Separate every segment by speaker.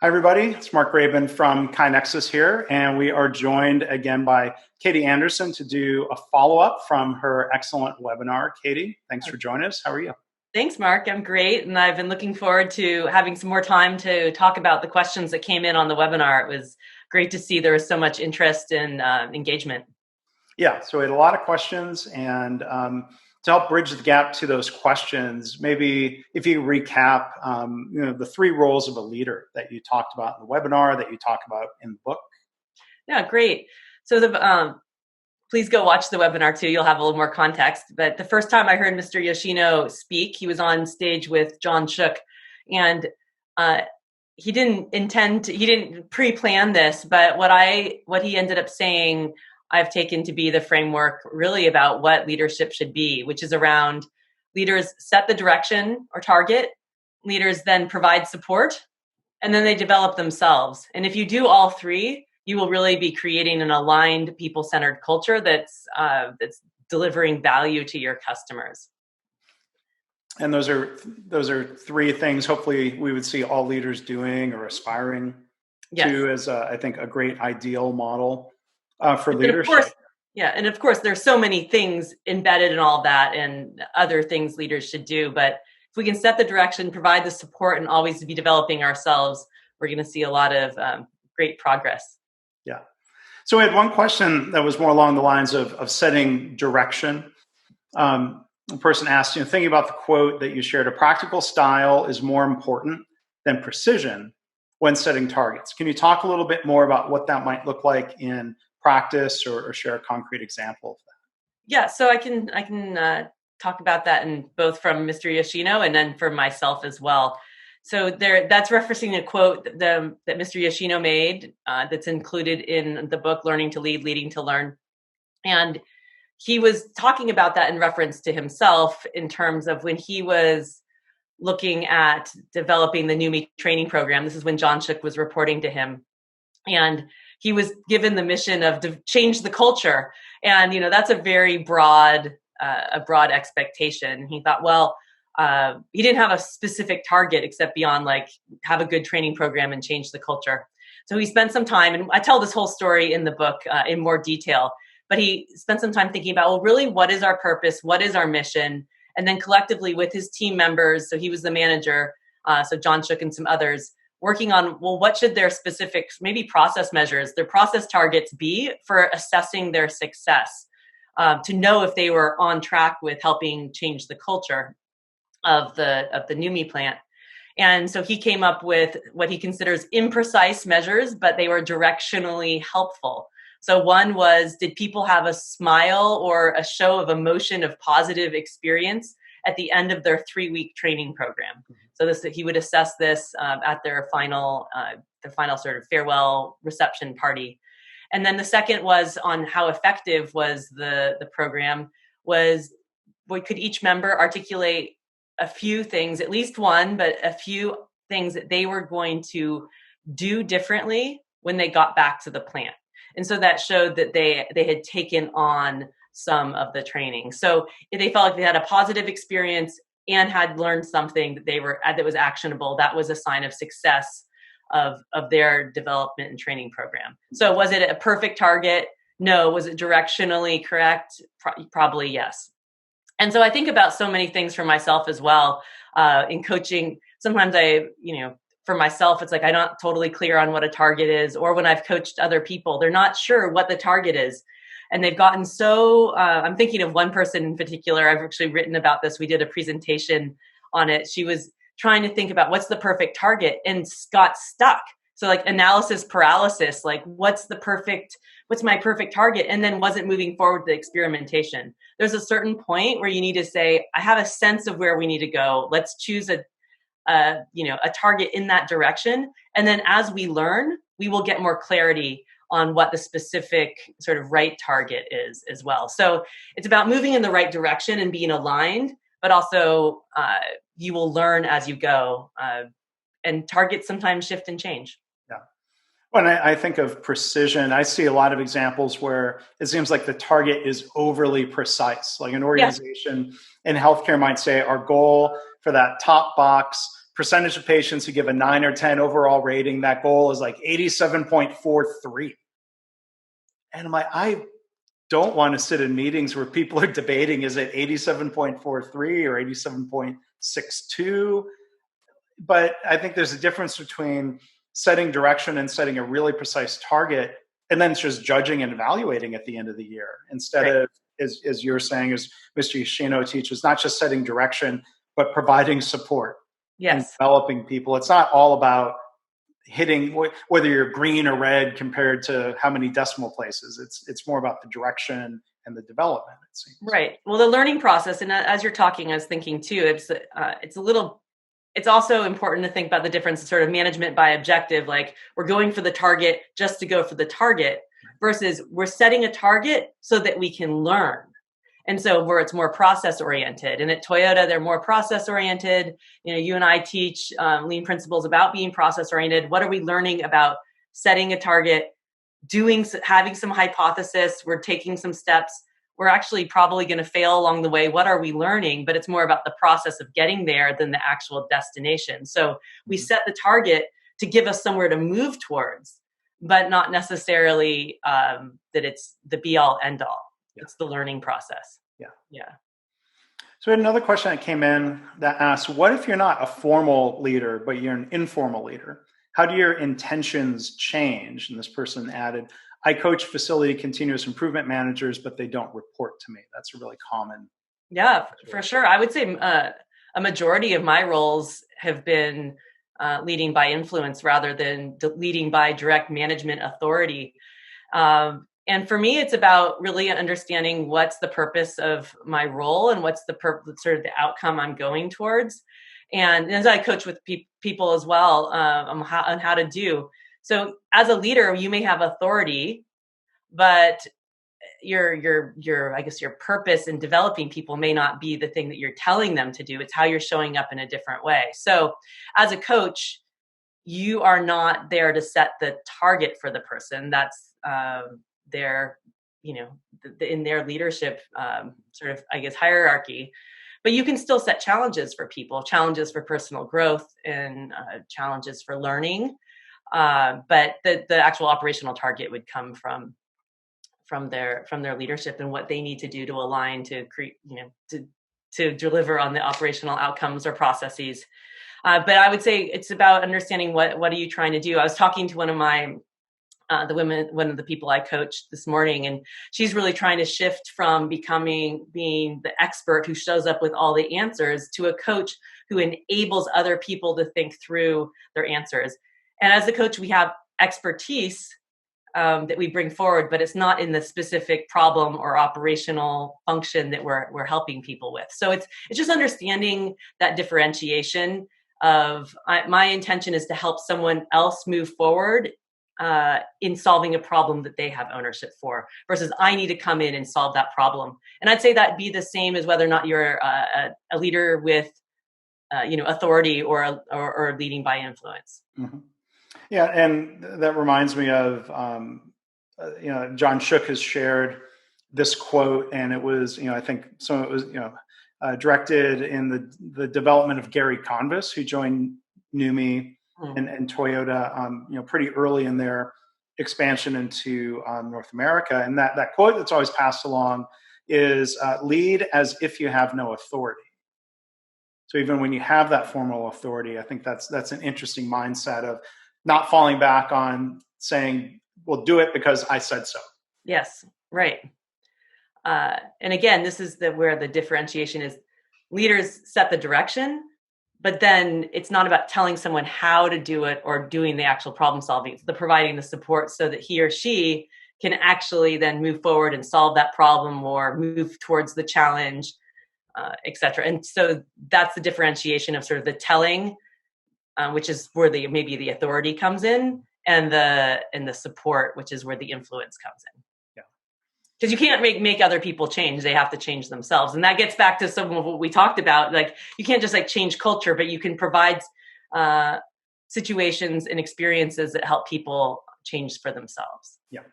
Speaker 1: Hi, everybody. It's Mark Graban from KaiNexus here, and we are joined again by Katie Anderson to do a follow-up from her excellent webinar. Katie, thanks for joining us. How are you?
Speaker 2: Thanks, Mark. I'm great, and I've been looking forward to having some more time to talk about the questions that came in on the webinar. It was great to see there was so much interest and engagement.
Speaker 1: Yeah, so we had a lot of questions, and to help bridge the gap to those questions, maybe if you recap, the three roles of a leader that you talked about in the webinar, that you talk about in the book.
Speaker 2: Yeah, great. So please go watch the webinar too. You'll have a little more context. But the first time I heard Mr. Yoshino speak, he was on stage with John Shook, and he didn't pre-plan this, but what he ended up saying, I've taken to be the framework really about what leadership should be, which is around leaders set the direction or target, leaders then provide support, and then they develop themselves. And if you do all three, you will really be creating an aligned, people-centered culture that's delivering value to your customers.
Speaker 1: And those are three things hopefully we would see all leaders doing or aspiring to as I think a great ideal model for leadership.
Speaker 2: And of course, there's so many things embedded in all that and other things leaders should do. But if we can set the direction, provide the support, and always be developing ourselves, we're going to see a lot of great progress.
Speaker 1: Yeah. So we had one question that was more along the lines of setting direction. A person asked, thinking about the quote that you shared, a practical style is more important than precision when setting targets. Can you talk a little bit more about what that might look like in practice or share a concrete example of that?
Speaker 2: Yeah, so I can talk about that in both from Mr. Yoshino and then from myself as well. So that's referencing a quote that Mr. Yoshino made that's included in the book, Learning to Lead, Leading to Learn. And he was talking about that in reference to himself in terms of when he was looking at developing the NUMMI training program. This is when John Shook was reporting to him. And he was given the mission of to change the culture. And, that's a very broad expectation. He thought, well, he didn't have a specific target except beyond like have a good training program and change the culture. So he spent some time, and I tell this whole story in the book in more detail, but he spent some time thinking about, well, really, what is our purpose? What is our mission? And then collectively with his team members, so he was the manager, so John Shook and some others, working on, well, what should their specific, maybe process measures, their process targets be for assessing their success, to know if they were on track with helping change the culture of the NUMMI plant. And so he came up with what he considers imprecise measures, but they were directionally helpful. So one was, did people have a smile or a show of emotion of positive experience at the end of their 3-week training program? So he would assess this at their final sort of farewell reception party. And then the second was on how effective was the program. Could each member articulate a few things, at least one, but a few things that they were going to do differently when they got back to the plant. And so that showed that they had taken on some of the training. So if they felt like they had a positive experience and had learned something that was actionable, that was a sign of success of their development and training program. So was it a perfect target? No. Was it directionally correct? Probably yes. And so I think about so many things for myself as well. In coaching, sometimes for myself, it's like I'm not totally clear on what a target is, or when I've coached other people, they're not sure what the target is. And they've gotten so, I'm thinking of one person in particular, I've actually written about this. We did a presentation on it. She was trying to think about what's the perfect target and got stuck. So like analysis paralysis, like what's my perfect target? And then wasn't moving forward with the experimentation. There's a certain point where you need to say, I have a sense of where we need to go. Let's choose a target in that direction. And then as we learn, we will get more clarity on what the specific sort of right target is as well. So it's about moving in the right direction and being aligned, but also you will learn as you go. And targets sometimes shift and change.
Speaker 1: Yeah. When I think of precision, I see a lot of examples where it seems like the target is overly precise. Like an organization in healthcare might say, our goal for that top box percentage of patients who give a 9 or 10 overall rating, that goal is like 87.43. And I'm like, I don't want to sit in meetings where people are debating, is it 87.43 or 87.62? But I think there's a difference between setting direction and setting a really precise target, and then just judging and evaluating at the end of the year, instead of, as you're saying, as Mr. Yoshino teaches, not just setting direction, but providing support and developing people. It's not all about hitting whether you're green or red compared to how many decimal places. It's more about the direction and the development, it seems.
Speaker 2: Right. Well, the learning process, and as you're talking, I was thinking too, it's also important to think about the difference in sort of management by objective. Like, we're going for the target just to go for the target, versus we're setting a target so that we can learn. And so where it's more process oriented, and at Toyota, they're more process oriented. You and I teach lean principles about being process oriented. What are we learning about setting a target, having some hypothesis? We're taking some steps. We're actually probably going to fail along the way. What are we learning? But it's more about the process of getting there than the actual destination. So we set the target to give us somewhere to move towards, but not necessarily that it's the be all end all. Yeah. It's the learning process. Yeah.
Speaker 1: So we had another question that came in that asks, what if you're not a formal leader, but you're an informal leader? How do your intentions change? And this person added, I coach facility continuous improvement managers, but they don't report to me. That's a really common.
Speaker 2: Yeah, for sure. I would say a majority of my roles have been leading by influence rather than leading by direct management authority. And for me, it's about really understanding what's the purpose of my role and what's the sort of the outcome I'm going towards. And as I coach with people as well on how to do. So as a leader, you may have authority, but your I guess your purpose in developing people may not be the thing that you're telling them to do. It's how you're showing up in a different way. So as a coach, you are not there to set the target for the person. That's their, in their leadership sort of, I guess, hierarchy. But you can still set challenges for people, challenges for personal growth, and challenges for learning. But the actual operational target would come from their leadership and what they need to do to align to create, to deliver on the operational outcomes or processes. But I would say it's about understanding what are you trying to do. I was talking to one of the people I coached this morning, and she's really trying to shift from being the expert who shows up with all the answers to a coach who enables other people to think through their answers. And as a coach, we have expertise that we bring forward, but it's not in the specific problem or operational function that we're helping people with. So it's just understanding that differentiation of my intention is to help someone else move forward in solving a problem that they have ownership for, versus I need to come in and solve that problem. And I'd say that'd be the same as whether or not you're a leader with authority or leading by influence.
Speaker 1: Mm-hmm. Yeah, and that reminds me of John Shook has shared this quote, and it was I think some of it was directed in the development of Gary Convis, who joined NUMMI and Toyota pretty early in their expansion into North America. And that quote that's always passed along is lead as if you have no authority. So even when you have that formal authority, I think that's an interesting mindset of not falling back on saying, well, do it because I said so.
Speaker 2: Yes, right. And again, this is where the differentiation is. Leaders set the direction, but then it's not about telling someone how to do it or doing the actual problem solving. It's the providing the support so that he or she can actually then move forward and solve that problem or move towards the challenge, et cetera. And so that's the differentiation of sort of the telling, which is where maybe the authority comes in, and the support, which is where the influence comes in.
Speaker 1: Yeah,
Speaker 2: because you can't make other people change; they have to change themselves, and that gets back to some of what we talked about. Like, you can't just change culture, but you can provide situations and experiences that help people change for themselves.
Speaker 1: Yeah.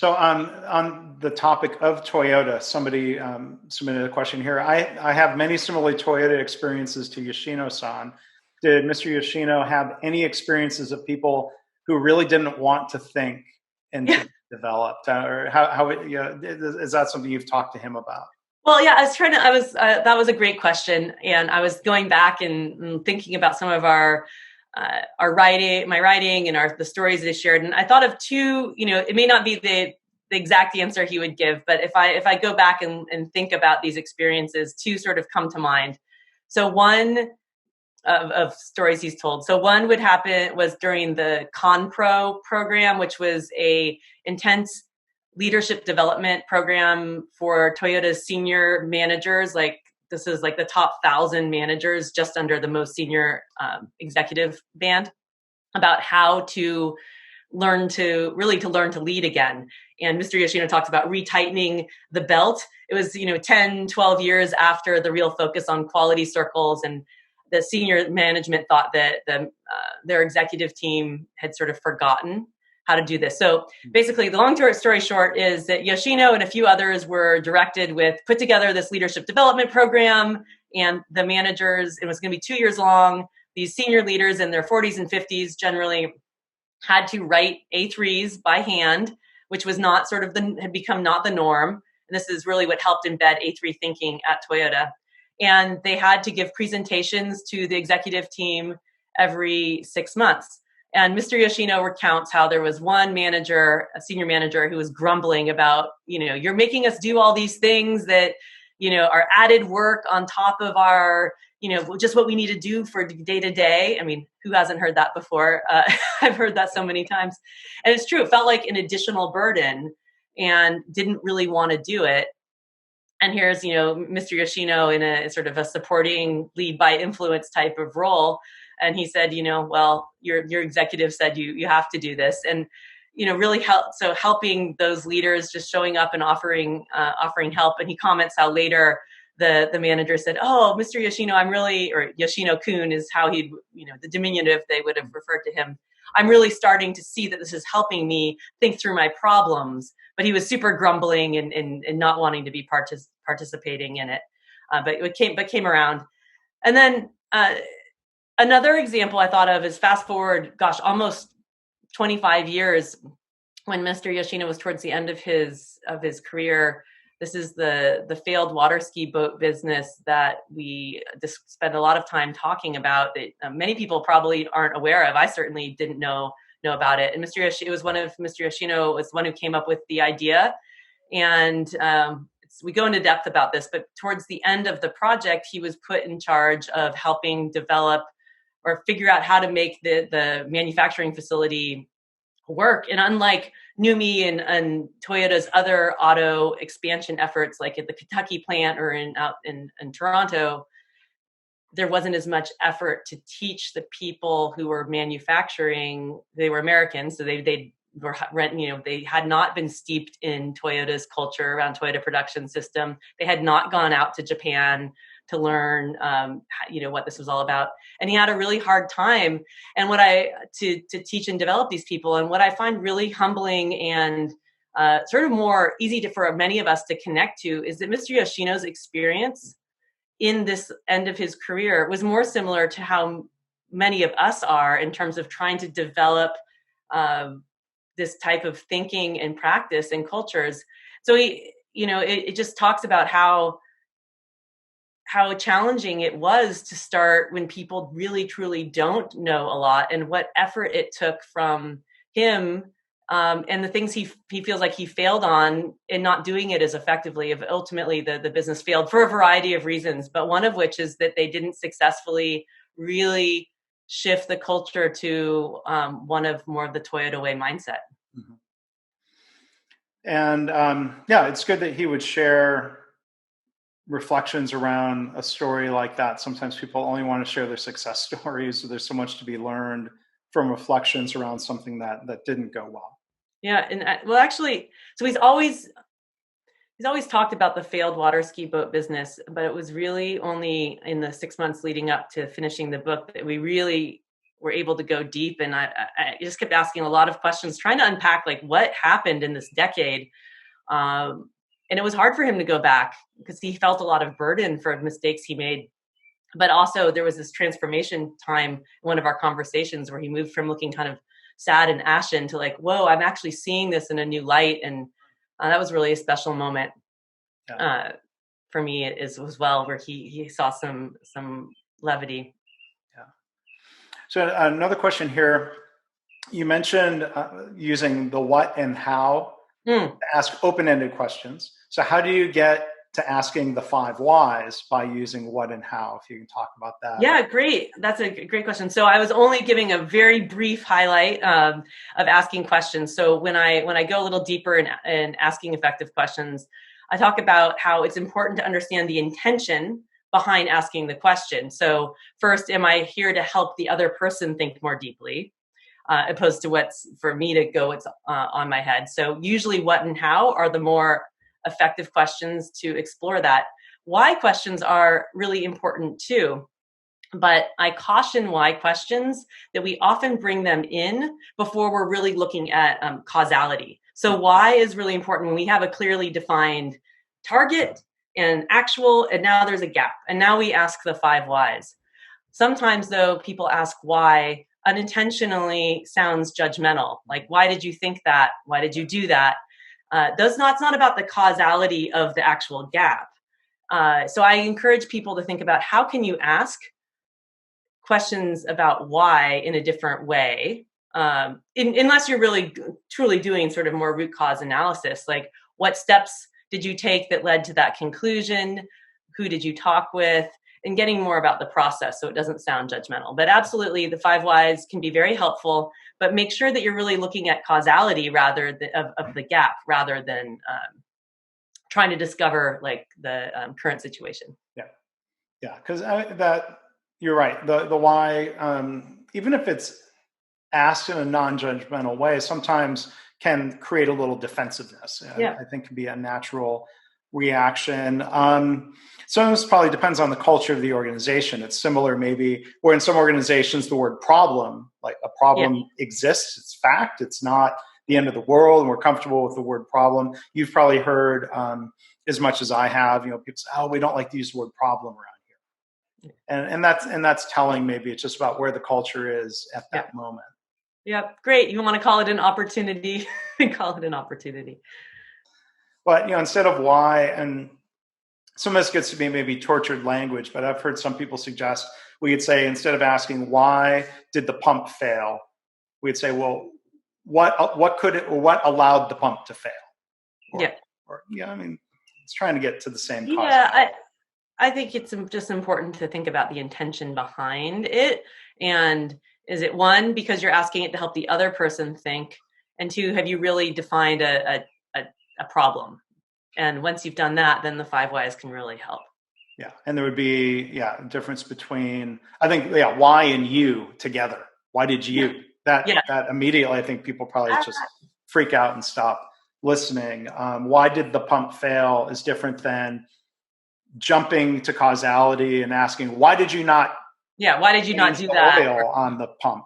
Speaker 1: So on the topic of Toyota, somebody submitted a question here. I have many similar Toyota experiences to Yoshino-san. Did Mr. Yoshino have any experiences of people who really didn't want to think and to develop? Or is that something you've talked to him about?
Speaker 2: Well, yeah, that was a great question. And I was going back and thinking about some of my writing and the stories they shared. And I thought of two, it may not be the exact answer he would give, but if I go back and think about these experiences, two sort of come to mind. So one of stories he's told. So one was during the ConPro program, which was a intense leadership development program for Toyota's senior managers. Like this is like the top 1,000 managers, just under the most senior executive band, about how to learn to lead again. And Mr. Yoshino talks about retightening the belt. It was 10, 12 years after the real focus on quality circles, and the senior management thought that their executive team had sort of forgotten how to do this. So basically, the long story short is that Yoshino and a few others were directed put together this leadership development program, and the managers, it was going to be 2 years long. These senior leaders in their 40s and 50s generally had to write A3s by hand, which was not had become not the norm. And this is really what helped embed A3 thinking at Toyota. And they had to give presentations to the executive team every 6 months. And Mr. Yoshino recounts how there was one manager, a senior manager, who was grumbling about, you're making us do all these things that, are added work on top of our, just what we need to do for day to day. I mean, who hasn't heard that before? I've heard that so many times. And it's true. It felt like an additional burden and didn't really want to do it. And here's, Mr. Yoshino in a sort of a supporting lead by influence type of role. And he said, well, your executive said you have to do this. And, really helping those leaders, just showing up and offering help. And he comments how later the manager said, oh, Mr. Yoshino, or Yoshino-kun is how the diminutive they would have referred to him. I'm really starting to see that this is helping me think through my problems. But he was super grumbling and not wanting to be participating in it. But it came around. And then another example I thought of is fast forward, almost 25 years, when Mr. Yoshino was towards the end of his career. This is the failed water ski boat business that we spend a lot of time talking about, that many people probably aren't aware of. I certainly didn't know about it. And Mr. Yoshino was one who came up with the idea. And we go into depth about this, but towards the end of the project, he was put in charge of helping develop or figure out how to make the manufacturing facility work. And unlike NUMMI and Toyota's other auto expansion efforts, like at the Kentucky plant or out in Toronto, there wasn't as much effort to teach the people who were manufacturing. They were Americans, so they had not been steeped in Toyota's culture around Toyota production system. They had not gone out to Japan to learn, what this was all about. And he had a really hard time. And to teach and develop these people. And what I find really humbling and sort of more easy for many of us to connect to is that Mr. Yoshino's experience in this end of his career was more similar to how many of us are in terms of trying to develop this type of thinking and practice and cultures. So it just talks about how challenging it was to start when people really truly don't know a lot, and what effort it took from him, and the things he feels like he failed on in not doing it as effectively. Ultimately, the business failed for a variety of reasons, but one of which is that they didn't successfully really shift the culture to one of more of the Toyota way mindset.
Speaker 1: Mm-hmm. And it's good that he would share reflections around a story like that. Sometimes people only want to share their success stories, so there's so much to be learned from reflections around something that didn't go well.
Speaker 2: Yeah, and actually, so he's always talked about the failed water ski boat business, but it was really only in the 6 months leading up to finishing the book that we really were able to go deep. And I just kept asking a lot of questions, trying to unpack like what happened in this decade. And it was hard for him to go back because he felt a lot of burden for mistakes he made. But also there was this transformation time in one of our conversations where he moved from looking kind of sad and ashen to like, whoa, I'm actually seeing this in a new light. And that was really a special moment for me as well, where he saw some levity.
Speaker 1: Yeah. So another question here. You mentioned using the what and how to ask open-ended questions. So how do you get to asking the 5 whys by using what and how? If you can talk about that.
Speaker 2: Yeah, great. That's a great question. So I was only giving a very brief highlight of asking questions. So when I go a little deeper in asking effective questions, I talk about how it's important to understand the intention behind asking the question. So first, am I here to help the other person think more deeply, opposed to what's for me to go on my head? So usually what and how are the more effective questions to explore that. Why questions are really important too. But I caution why questions that we often bring them in before we're really looking at causality. So why is really important when we have a clearly defined target and actual, and now there's a gap. And now we ask the 5 whys. Sometimes though, people ask why unintentionally sounds judgmental. Like, why did you think that? Why did you do that? It's not about the causality of the actual gap. So I encourage people to think about how can you ask questions about why in a different way, unless you're really truly doing sort of more root cause analysis, like what steps did you take that led to that conclusion? Who did you talk with? And getting more about the process so it doesn't sound judgmental. But absolutely, the 5 whys can be very helpful, but make sure that you're really looking at causality rather than of the gap, rather than trying to discover like the current situation.
Speaker 1: Yeah, because that you're right. The why, even if it's asked in a non-judgmental way, sometimes can create a little defensiveness. I think can be a natural reaction. Some of this probably depends on the culture of the organization. It's similar maybe where in some organizations the word problem, like a problem exists, it's fact, it's not the end of the world, and we're comfortable with the word problem. You've probably heard as much as I have, people say, oh, we don't like to use the word problem around here. And that's telling. Maybe it's just about where the culture is at that moment.
Speaker 2: Yeah, great. You want to call it an opportunity, call it an opportunity.
Speaker 1: But instead of why, and some of this gets to be maybe tortured language, but I've heard some people suggest we could say, instead of asking why did the pump fail, we'd say, well, what allowed the pump to fail? It's trying to get to the same cause.
Speaker 2: Yeah, I think it's just important to think about the intention behind it. And is it 1, because you're asking it to help the other person think, and 2, have you really defined a problem? And once you've done that, then the 5 whys can really help.
Speaker 1: Yeah. And there would be, a difference between, I think, why and you together. Why did you? That immediately, I think people probably just freak out and stop listening. Why did the pump fail is different than jumping to causality and asking, why did you not? Yeah.
Speaker 2: Why did you not do that?
Speaker 1: Oil on the pump.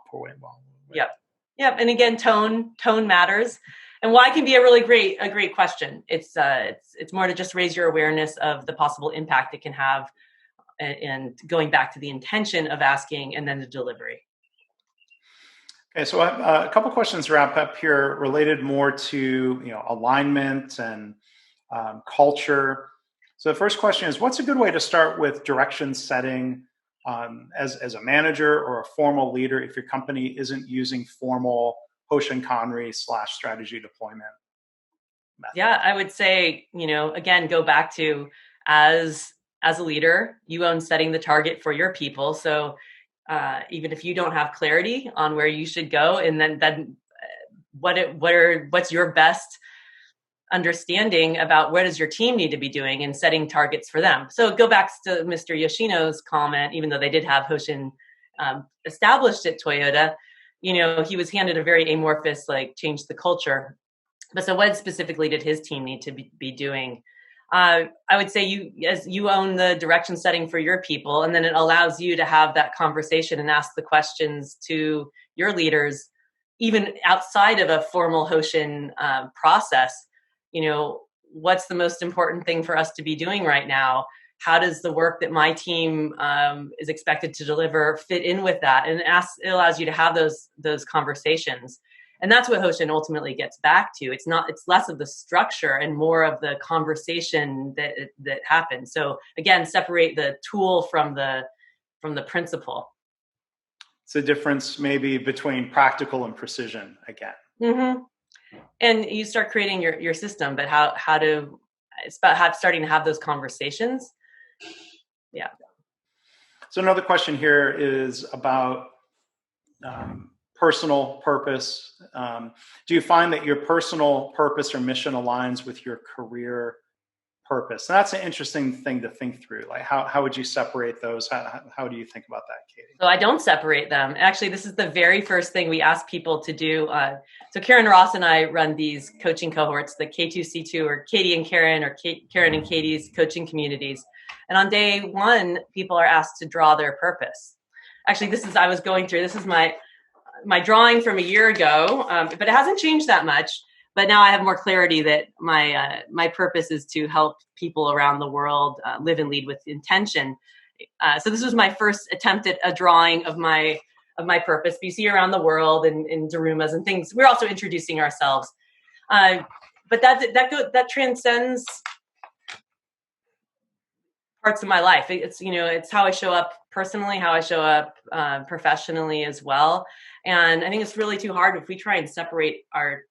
Speaker 2: Yep. And again, tone matters. And why can be a great question. It's more to just raise your awareness of the possible impact it can have, and going back to the intention of asking and then the delivery.
Speaker 1: Okay, so I have a couple questions to wrap up here related more to alignment and culture. So the first question is, what's a good way to start with direction setting as a manager or a formal leader if your company isn't using formal Hoshin-Kanri / strategy deployment method?
Speaker 2: Yeah, I would say, again, go back to as a leader, you own setting the target for your people. So even if you don't have clarity on where you should go, and then what's your best understanding about what does your team need to be doing and setting targets for them. So go back to Mr. Yoshino's comment, even though they did have Hoshin established at Toyota, he was handed a very amorphous, change the culture. But so what specifically did his team need to be doing? I would say you own the direction setting for your people, and then it allows you to have that conversation and ask the questions to your leaders, even outside of a formal Hoshin process. What's the most important thing for us to be doing right now? How does the work that my team is expected to deliver fit in with that? And it allows you to have those conversations. And that's what Hoshin ultimately gets back to. It's less of the structure and more of the conversation that happens. So again, separate the tool from the principle.
Speaker 1: It's a difference maybe between practical and precision again.
Speaker 2: Mm-hmm. And you start creating your system, but it's about starting to have those conversations. Yeah.
Speaker 1: So another question here is about personal purpose. Do you find that your personal purpose or mission aligns with your career purpose? And that's an interesting thing to think through. Like how would you separate those? How do you think about that, Katie?
Speaker 2: So I don't separate them. Actually, this is the very first thing we ask people to do. So Karen Ross and I run these coaching cohorts, the K2C2 or Katie and Karen or Karen and Katie's coaching communities. And on day one, people are asked to draw their purpose. Actually, this is my drawing from a year ago, but it hasn't changed that much. But now I have more clarity that my purpose is to help people around the world live and lead with intention. So this was my first attempt at a drawing of my purpose. But you see around the world and in Darumas and things. We're also introducing ourselves, but that transcends parts of my life. It's how I show up personally, how I show up professionally as well. And I think it's really too hard if we try and separate our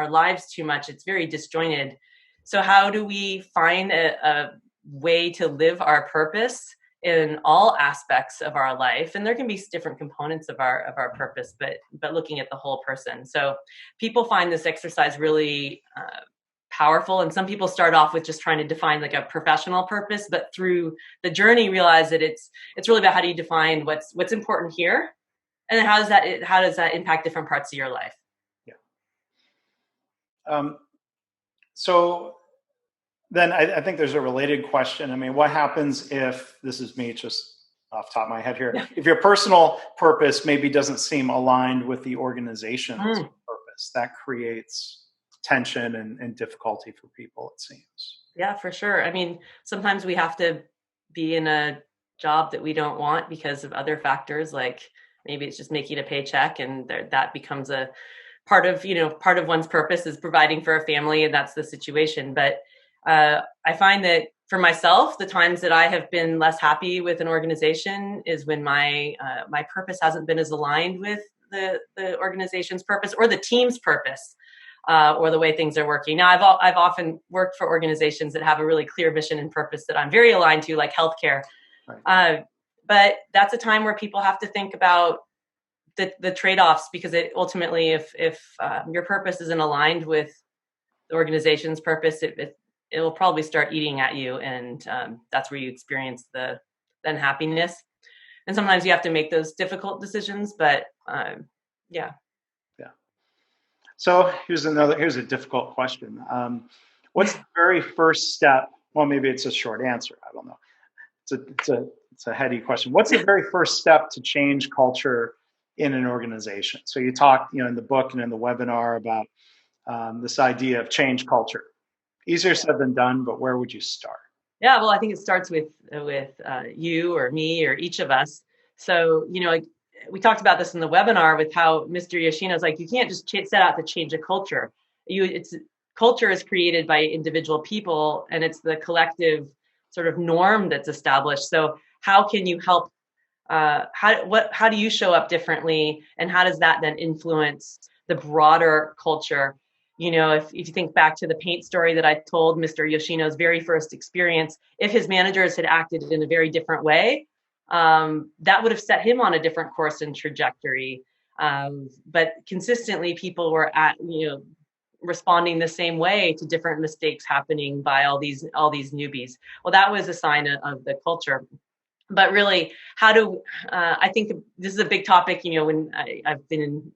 Speaker 2: lives too much. It's very disjointed. So how do we find a way to live our purpose in all aspects of our life? And there can be different components of our purpose, but looking at the whole person. So people find this exercise really powerful. And some people start off with just trying to define like a professional purpose, but through the journey realize that it's really about how do you define what's important here, and then how does that impact different parts of your life?
Speaker 1: Yeah. So then I think there's a related question. I mean, what happens if, this is me just off the top of my head here, if your personal purpose maybe doesn't seem aligned with the organization's purpose? That creates tension and difficulty for people, it seems.
Speaker 2: Yeah, for sure. I mean, sometimes we have to be in a job that we don't want because of other factors, like maybe it's just making a paycheck, and that becomes a part of one's purpose is providing for a family, and that's the situation. But I find that for myself, the times that I have been less happy with an organization is when my purpose hasn't been as aligned with the organization's purpose or the team's purpose. Or the way things are working. Now, I've often worked for organizations that have a really clear mission and purpose that I'm very aligned to, like healthcare. Right. But that's a time where people have to think about the trade-offs, because it ultimately, if your purpose isn't aligned with the organization's purpose, it will probably start eating at you, and that's where you experience the unhappiness. And sometimes you have to make those difficult decisions, but yeah.
Speaker 1: So here's a difficult question. What's the very first step? Well, maybe it's a short answer. I don't know. It's a heady question. What's the very first step to change culture in an organization? So you talked, in the book and in the webinar about this idea of change culture. Easier said than done, but where would you start?
Speaker 2: Yeah, well, I think it starts with you or me or each of us. So, we talked about this in the webinar with how Mr. Yoshino's like, you can't just set out to change a culture. Culture is created by individual people, and it's the collective sort of norm that's established. So how can you help? How do you show up differently, and how does that then influence the broader culture? If you think back to the paint story that I told, Mr. Yoshino's very first experience, if his managers had acted in a very different way, that would have set him on a different course and trajectory. But consistently, people were responding the same way to different mistakes happening by all these newbies. Well, that was a sign of the culture. But really, I think this is a big topic, when I've been in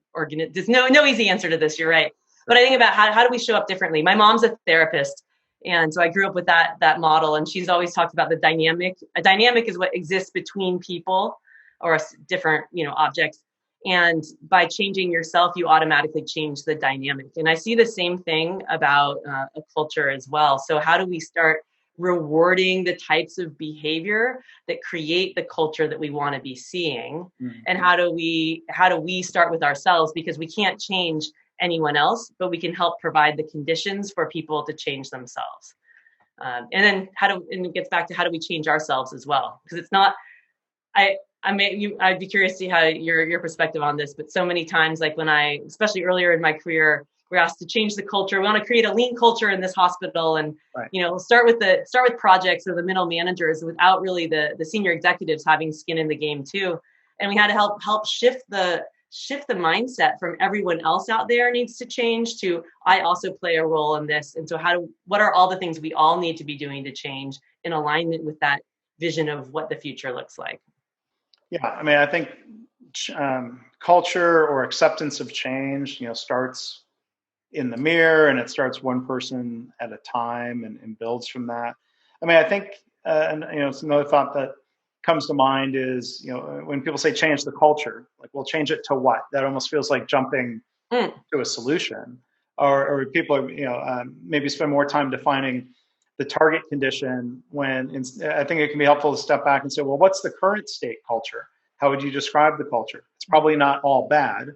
Speaker 2: there's no easy answer to this, you're right. But I think about how do we show up differently? My mom's a therapist, And so I grew up with that model, and she's always talked about the dynamic. A dynamic is what exists between people or different, objects. And by changing yourself, you automatically change the dynamic. And I see the same thing about a culture as well. So how do we start rewarding the types of behavior that create the culture that we want to be seeing? Mm-hmm. And how do we start with ourselves? Because we can't change anyone else, but we can help provide the conditions for people to change themselves. And then and it gets back to how do we change ourselves as well? Because it's not, I'd be curious to see how your perspective on this, but so many times, like when especially earlier in my career, we're asked to change the culture. We want to create a lean culture in this hospital, and right. Start with projects or the middle managers without really the senior executives having skin in the game too. And we had to help shift the mindset from everyone else out there needs to change to I also play a role in this. And so what are all the things we all need to be doing to change in alignment with that vision of what the future looks like?
Speaker 1: Yeah, I mean, I think culture or acceptance of change, starts in the mirror, and it starts one person at a time and builds from that. I mean, I think, it's another thought that comes to mind is, when people say change the culture, like, well, change it to what? That almost feels like jumping to a solution, or people are, maybe spend more time defining the target condition when I think it can be helpful to step back and say, well, what's the current state culture? How would you describe the culture? It's probably not all bad.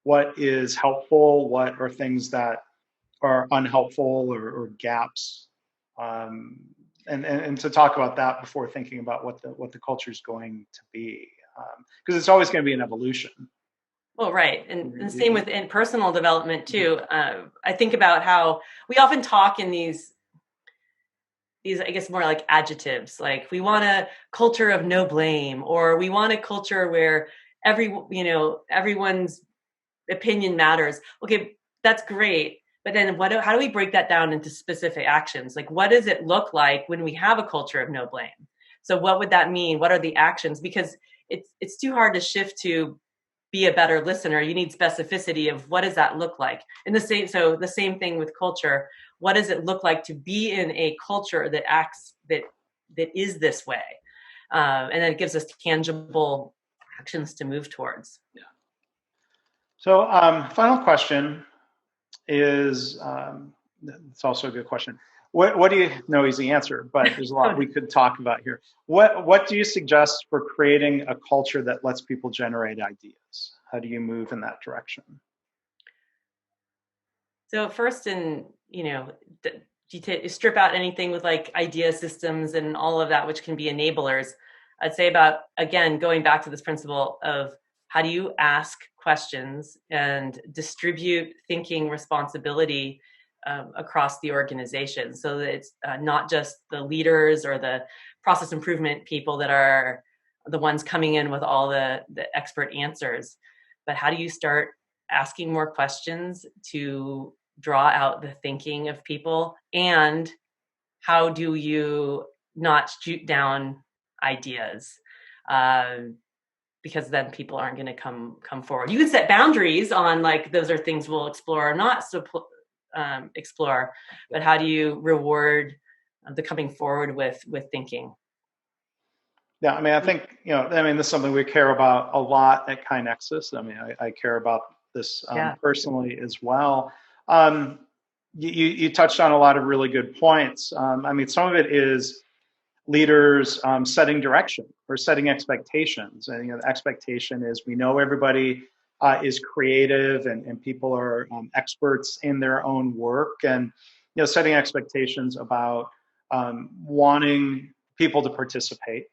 Speaker 1: What is helpful? What are things that are unhelpful or gaps? And to talk about that before thinking about what the culture is going to be, because it's always going to be an evolution.
Speaker 2: Well, right. And the same with in personal development too. I think about how we often talk in these, I guess, more like adjectives, like we want a culture of no blame, or we want a culture where everyone's opinion matters. Okay, that's great. But then how do we break that down into specific actions? Like, what does it look like when we have a culture of no blame? So what would that mean? What are the actions? Because it's too hard to shift to be a better listener. You need specificity of what does that look like? And the same thing with culture. What does it look like to be in a culture that acts, that is this way? And then it gives us tangible actions to move towards.
Speaker 1: Yeah. So final question is, it's also a good question. What do you know is the answer, but there's a lot we could talk about here. What do you suggest for creating a culture that lets people generate ideas? How do you move in that direction?
Speaker 2: So first, you strip out anything with like idea systems and all of that, which can be enablers. I'd say about, again, going back to this principle of how do you ask questions and distribute thinking responsibility across the organization, so that it's not just the leaders or the process improvement people that are the ones coming in with all the expert answers, but how do you start asking more questions to draw out the thinking of people, and how do you not shoot down ideas? Because then people aren't going to come forward. You can set boundaries on like, those are things we'll explore or not explore, but how do you reward the coming forward with thinking?
Speaker 1: Yeah, I mean, I think, this is something we care about a lot at KaiNexus. I mean, I care about this personally as well. You touched on a lot of really good points. Some of it is leaders setting direction or setting expectations. And the expectation is, we know everybody is creative and people are experts in their own work, and setting expectations about wanting people to participate.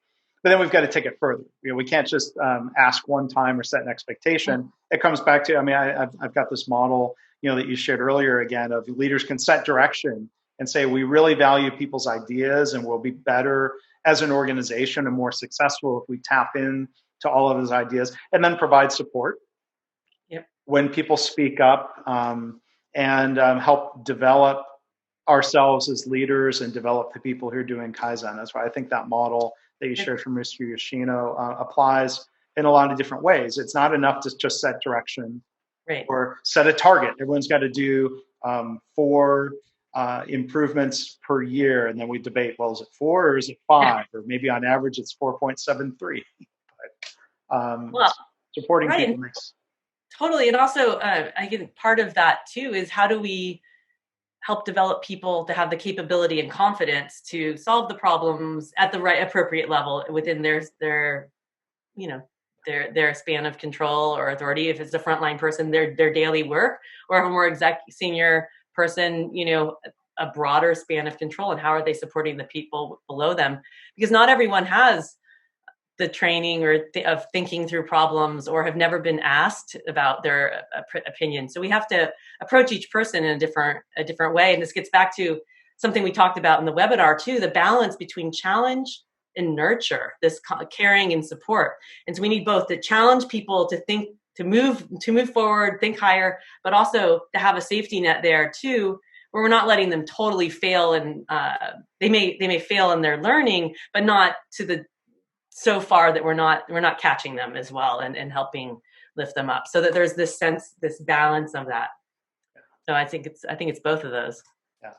Speaker 1: But then we've got to take it further. We can't just ask one time or set an expectation. It comes back to, I've got this model that you shared earlier again, of leaders can set direction and say, we really value people's ideas and we'll be better as an organization and more successful if we tap in to all of those ideas, and then provide support when people speak up, and help develop ourselves as leaders and develop the people who are doing Kaizen. That's why I think that model that you shared from Mr. Yoshino applies in a lot of different ways. It's not enough to just set direction or set a target. Everyone's got to do 4 improvements per year, and then we debate, well, is it 4 or is it 5, or maybe on average it's 4.73.
Speaker 2: Well,
Speaker 1: Supporting
Speaker 2: right,
Speaker 1: people makes
Speaker 2: totally. And also, I think part of that too is how do we help develop people to have the capability and confidence to solve the problems at the right appropriate level within their you know their span of control or authority. If it's a frontline person, their daily work, or a more senior person, a broader span of control, and how are they supporting the people below them? Because not everyone has the training of thinking through problems, or have never been asked about their opinion. So we have to approach each person in a different way. And this gets back to something we talked about in the webinar too, the balance between challenge and nurture, this caring and support. And so we need both to challenge people to think, to move forward, think higher, but also to have a safety net there too, where we're not letting them totally fail. And they may fail in their learning, but not to the so far that we're not catching them as well and helping lift them up, so that there's this balance of that. So I think it's both of those.
Speaker 1: Yeah.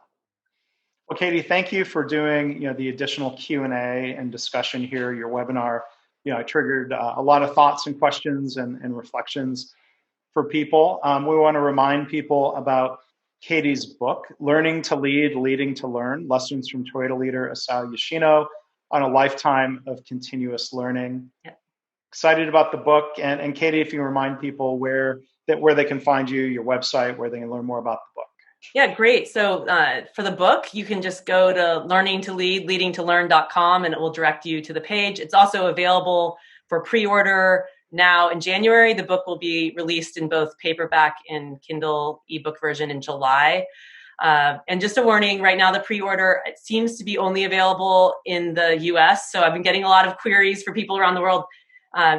Speaker 1: Well, Katie, thank you for doing the additional Q&A and discussion here. Your webinar, I triggered a lot of thoughts and questions and reflections for people. We want to remind people about Katie's book, Learning to Lead, Leading to Learn: Lessons from Toyota leader Asao Yoshino on a Lifetime of Continuous Learning.
Speaker 2: Yeah.
Speaker 1: Excited about the book. And Katie, if you remind people where they can find you, your website, where they can learn more about the book.
Speaker 2: Yeah, great. So for the book, you can just go to learningtolead.leadingtolearn.com, and it will direct you to the page. It's also available for pre-order now in January. The book will be released in both paperback and Kindle ebook version in July. And just a warning, right now the pre-order, it seems to be only available in the US. So I've been getting a lot of queries for people around the world.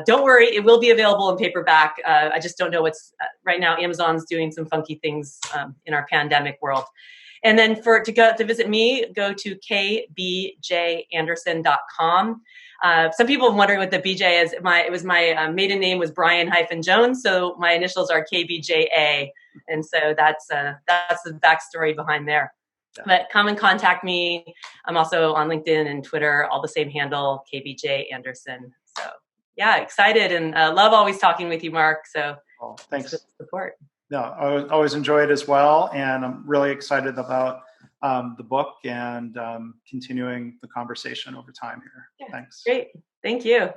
Speaker 2: Don't worry, it will be available in paperback. I just don't know what's right now. Amazon's doing some funky things in our pandemic world. And then to visit me, go to kbjanderson.com. Some people are wondering what the BJ is. My maiden name was Brian-Jones, so my initials are KBJA, and so that's the backstory behind there. Yeah. But come and contact me. I'm also on LinkedIn and Twitter, all the same handle, KBJ Anderson. So yeah, excited and love always talking with you, Mark. So
Speaker 1: thanks for
Speaker 2: the support.
Speaker 1: No, I always enjoy it as well, and I'm really excited about the book and continuing the conversation over time here.
Speaker 2: Yeah,
Speaker 1: thanks.
Speaker 2: Great. Thank you.